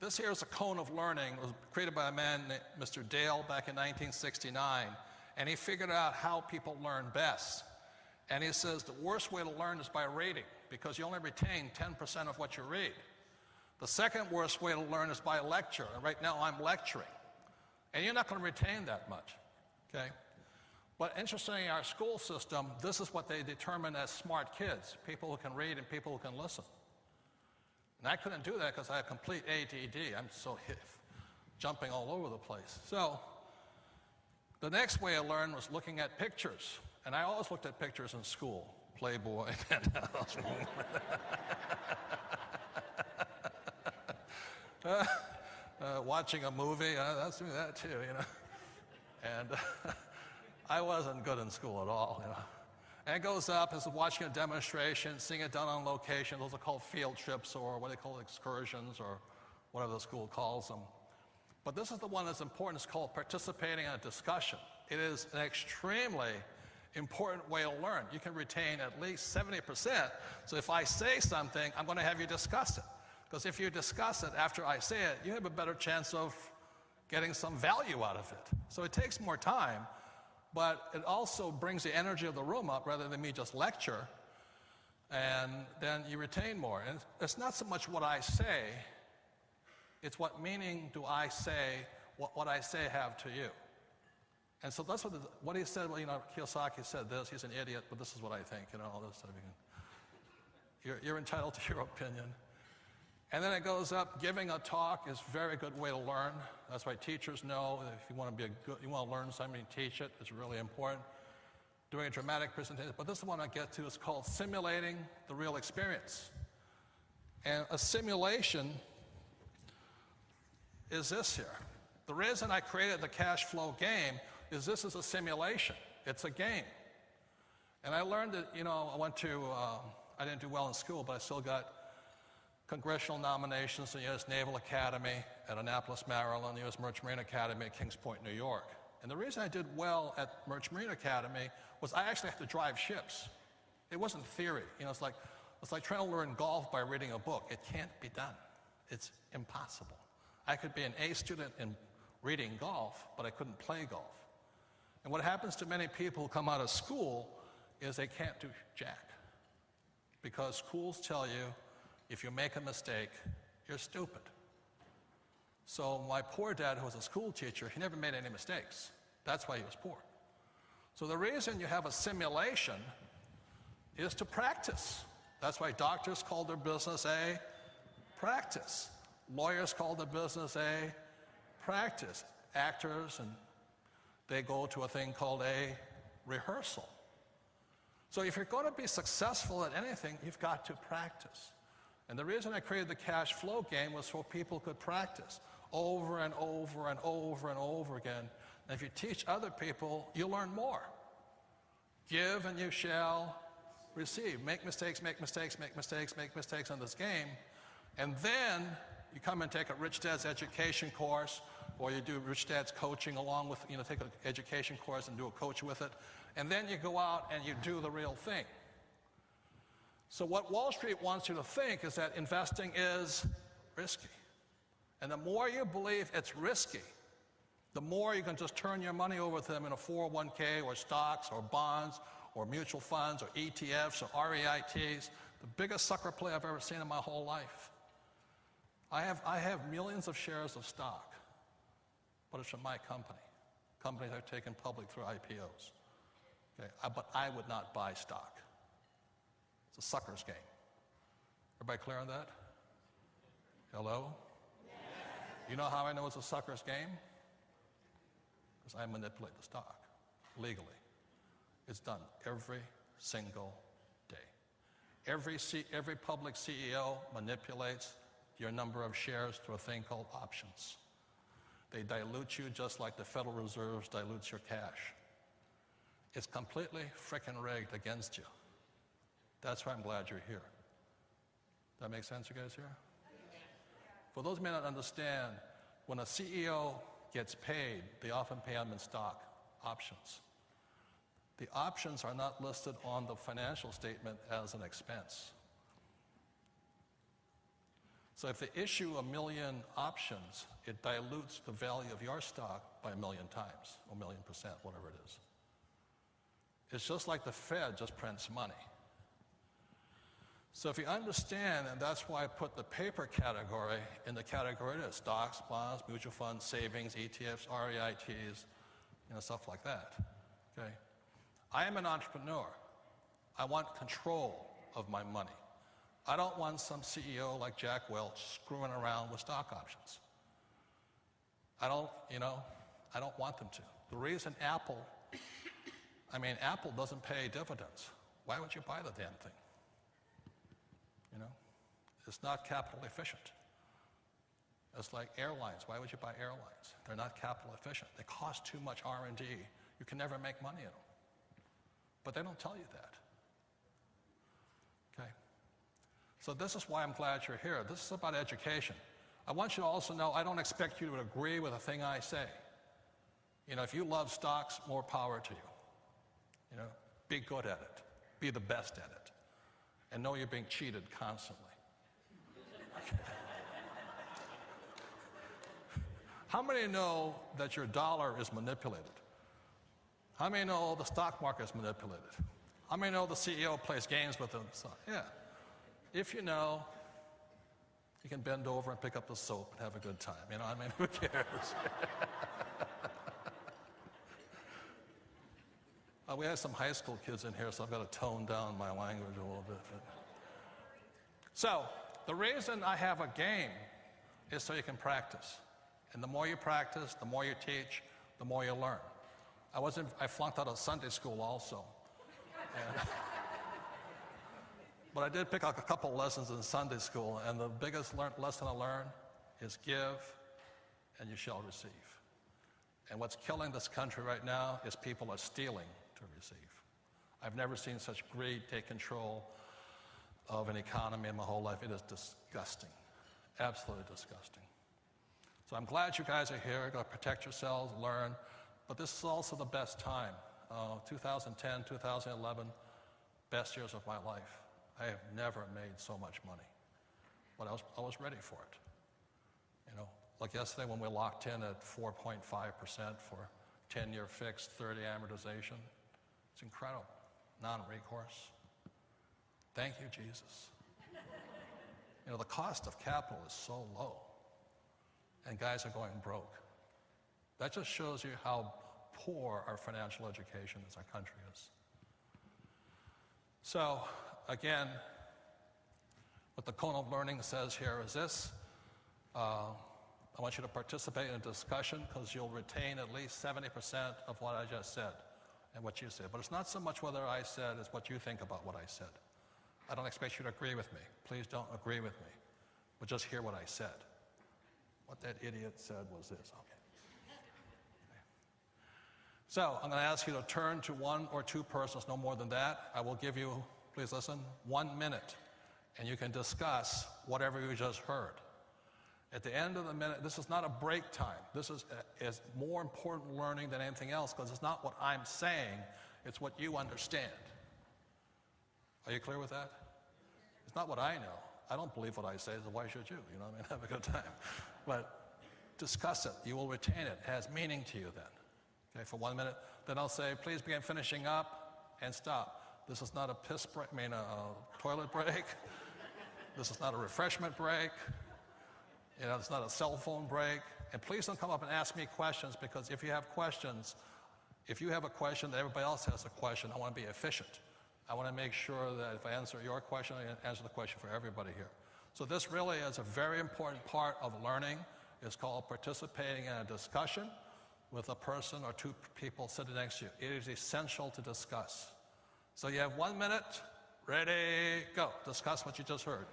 This here is a cone of learning. It was created by a man named Mr. Dale back in 1969, and he figured out how people learn best. And he says the worst way to learn is by reading, because you only retain 10% of what you read. The second worst way to learn is by lecture, and right now I'm lecturing. And you're not going to retain that much, okay? But interestingly, in our school system, this is what they determine as smart kids, people who can read and people who can listen. And I couldn't do that because I have complete ADD. I'm so jumping all over the place. So the next way I learned was looking at pictures. And I always looked at pictures in school, Playboy, watching a movie, that's doing that too, you know. And I wasn't good in school at all, you know. And it goes up as watching a demonstration, seeing it done on location. Those are called field trips, or what they call excursions, or whatever the school calls them. But this is the one that's important. It's called participating in a discussion. It is an extremely important way to learn. You can retain at least 70%. So if I say something, I'm going to have you discuss it. Because if you discuss it after I say it, you have a better chance of getting some value out of it. So it takes more time, but it also brings the energy of the room up rather than me just lecture, and then you retain more. And it's not so much what I say, it's what meaning do I say, what I say have to you. And so that's what he said. Well, you know, Kiyosaki said this. He's an idiot, but this is what I think. You know, all this stuff. You're entitled to your opinion. And then it goes up. Giving a talk is a very good way to learn. That's why teachers know if you want to you want to learn something, teach it. It's really important. Doing a dramatic presentation. But this is the one I get to. It's called simulating the real experience. And a simulation is this here. The reason I created the cash flow game is this is a simulation. It's a game. And I learned that, you know, I didn't do well in school, but I still got congressional nominations in the U.S. Naval Academy at Annapolis, Maryland, the U.S. Merchant Marine Academy at Kings Point, New York. And the reason I did well at Merchant Marine Academy was I actually had to drive ships. It wasn't theory. You know, it's like trying to learn golf by reading a book. It can't be done. It's impossible. I could be an A student in reading golf, but I couldn't play golf. And what happens to many people who come out of school is they can't do jack. Because schools tell you, if you make a mistake, you're stupid. So my poor dad, who was a school teacher, he never made any mistakes. That's why he was poor. So the reason you have a simulation is to practice. That's why doctors call their business a practice. Lawyers call the business a practice. Actors, and they go to a thing called a rehearsal. So if you're going to be successful at anything, you've got to practice. And the reason I created the cash flow game was so people could practice over and over and over and over again. And if you teach other people, you'll learn more. Give and you shall receive. Make mistakes, make mistakes, make mistakes, make mistakes on this game. And then you come and take a Rich Dad's education course, or you do Rich Dad's coaching along with, you know, take an education course and do a coach with it. And then you go out and you do the real thing. So what Wall Street wants you to think is that investing is risky. And the more you believe it's risky, the more you can just turn your money over to them in a 401k or stocks or bonds or mutual funds or ETFs or REITs. The biggest sucker play I've ever seen in my whole life. I have millions of shares of stock, but it's from my company. Companies I've taken public through IPOs. Okay, but I would not buy stock. It's a sucker's game. Everybody clear on that? Hello? Yes. You know how I know it's a sucker's game? Because I manipulate the stock legally. It's done every single day. Every public CEO manipulates your number of shares through a thing called options. They dilute you just like the Federal Reserve dilutes your cash. It's completely frickin' rigged against you. That's why I'm glad you're here. That make sense, you guys here? For those who may not understand, when a CEO gets paid, they often pay them in stock options. The options are not listed on the financial statement as an expense. So if they issue 1 million options, it dilutes the value of your stock by 1 million times, or 1 million%, whatever it is. It's just like the Fed just prints money. So if you understand, and that's why I put the paper category in the category it is, stocks, bonds, mutual funds, savings, ETFs, REITs, stuff like that, okay? I am an entrepreneur. I want control of my money. I don't want some CEO like Jack Welch screwing around with stock options. I don't want them to. The reason Apple doesn't pay dividends. Why would you buy the damn thing? It's not capital efficient. It's like airlines. Why would you buy airlines? They're not capital efficient. They cost too much R&D. You can never make money in them. But they don't tell you that. Okay? So this is why I'm glad you're here. This is about education. I want you to also know I don't expect you to agree with a thing I say. If you love stocks, more power to you. Be good at it. Be the best at it. And know you're being cheated constantly. How many know that your dollar is manipulated? How many know the stock market is manipulated? How many know the CEO plays games with them? So, yeah. If you know, you can bend over and pick up the soap and have a good time. Who cares? We have some high school kids in here, so I've got to tone down my language a little bit. So, the reason I have a game is so you can practice. And the more you practice, the more you teach, the more you learn. I flunked out of Sunday school also. But I did pick up a couple lessons in Sunday school, and the biggest lesson I learned is give and you shall receive. And what's killing this country right now is people are stealing to receive. I've never seen such greed take control of an economy in my whole life. It is disgusting, absolutely disgusting. So I'm glad you guys are here. You're going to protect yourselves, learn, but this is also the best time. 2010, 2011, best years of my life. I have never made so much money, but I was ready for it. Like yesterday when we locked in at 4.5% for 10-year fixed, 30 amortization. It's incredible. Non-recourse. Thank you, Jesus. The cost of capital is so low, and guys are going broke. That just shows you how poor our financial education as our country is. So, again, what the cone of learning says here is this. I want you to participate in a discussion because you'll retain at least 70% of what I just said and what you said. But it's not so much whether I said, it's what you think about what I said. I don't expect you to agree with me. Please don't agree with me. But just hear what I said. What that idiot said was this. Okay. So I'm going to ask you to turn to one or two persons, no more than that. I will give you, please listen, 1 minute, and you can discuss whatever you just heard. At the end of the minute, this is not a break time. This is more important learning than anything else because it's not what I'm saying, it's what you understand. Are you clear with that? It's not what I know. I don't believe what I say, so why should you? Have a good time. But discuss it. You will retain it. It has meaning to you then. Okay, for 1 minute. Then I'll say, please begin finishing up and stop. This is not a piss break, a toilet break. This is not a refreshment break. It's not a cell phone break. And please don't come up and ask me questions because if you have questions, if you have a question that everybody else has a question, I want to be efficient. I want to make sure that if I answer your question, I answer the question for everybody here. So this really is a very important part of learning. It's called participating in a discussion with a person or two people sitting next to you. It is essential to discuss. So you have 1 minute. Ready, go. Discuss what you just heard.